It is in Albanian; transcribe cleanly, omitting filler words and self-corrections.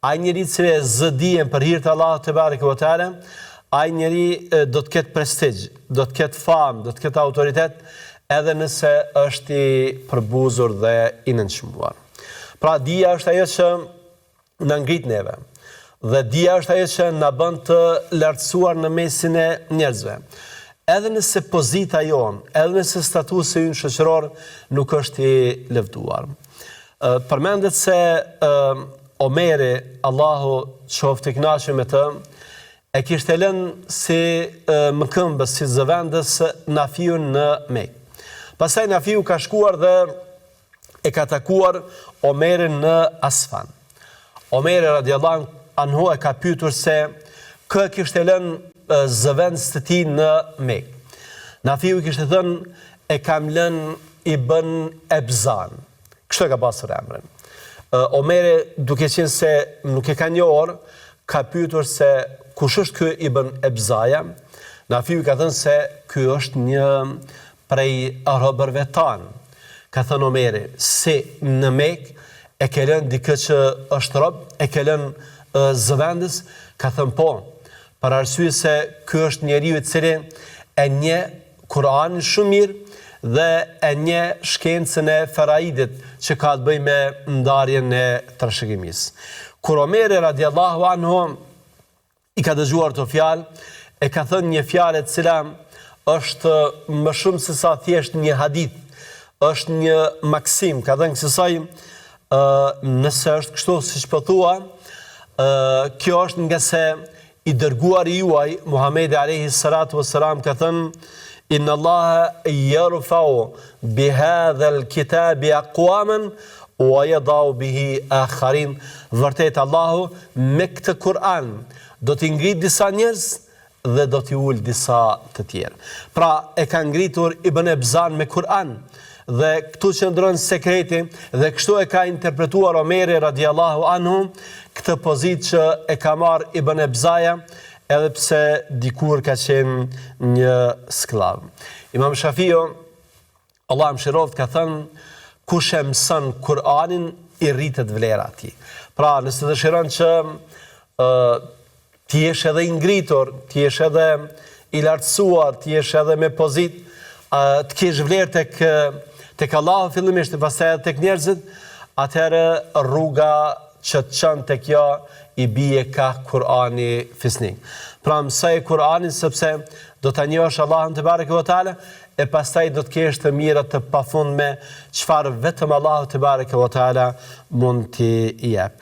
ai njeri që zëdijen për hir të Allahut te bareke ve teala, ai njeri do të ketë prestigj, do të ketë famë, do të ketë autoritet, edhe nëse është i përbuzur dhe i nënçmuar. Pra dia është ajo që na ngrit neve. Dhe dia është ajo që na bën të lartësuar në mesin e njerëzve. Edhe nëse pozita jon, edhe nëse statusi ynë shoqëror nuk është i lëvduar. Përmendet se Omeri, Allahu qoftë i kënaqur me të, e kishte lënë si mëkëmbës, si zëvendës Nafiun në Mekë. Pastaj Nafiu ka shkuar dhe e ka takuar Omerin në Asfan. Omeri radiallahu anhu e ka pyetur se kë kishte lënë zëvendës të tij në Mekë. Nafiu kishte thënë e kam lënë Ibn Ebzan. Kështu e ka pasur emrin. Omeri, duke qenë se nuk e ka njohur, ka pyetur se kush është ky Ibn Ebzaja. Nafiu ka thënë se ky është një prej robërve tanë. Ka thënë Omeri, si në Mekë e ke lënë dikë që është rob, e ke lënë zëvendës? Ka thënë po, për arsye se ky është njeriu i cili e njeh Kur'anin shumë mirë dhe e njeh shkencën e faraidit që ka të bëjë me ndarjen e trashëgimisë. Kur Omeri radiallahu anhu i ka dëgjuar të fjalë, e ka thënë një fjalë e cila është më shumë se sa thjesht një hadith, është një maksim, ka thënë kësaj, nëse është kështu siç po thua, kjo është nga se i dërguari juaj Muhamedi alayhi salatu wassalam ka thënë inna Allaha yarfa'u bi hadha al-kitabi aqwaman wa yada'u bihi akharin. Vërtet Allahu me këtë Kur'an do t'i ngrit disa njerëz dhe do t'i ul disa të tjerë. Pra e ka ngritur Ibn Ebzan me Kur'an dhe këtu qëndron sekreti dhe kështu e ka interpretuar Omeri radiallahu anhu këtë pozitë që e ka marrë Ibn Ebzaja, edhe pse dikur ka qenë një sklav. Imam Shafiu, Allah mëshiroft, ka thënë kush e mëson Kur'anin i rritet vlera atij. Pra nëse dëshiron që ti jesh edhe i ngritur, ti jesh edhe i lartësuar, ti jesh edhe me pozitë, të kesh vlerë tek Allahu fillimisht, pastaj edhe tek njerëzit, atëherë rruga që të çon tek kjo i bie ka Kur'ani fisnik. Pra mësoj Kur'anin sepse do ta njohësh Allahun te bareke ve teala e pastaj do të kesh të mira të pafundme çfarë vetëm Allahu te bareke ve teala mund t'i jep.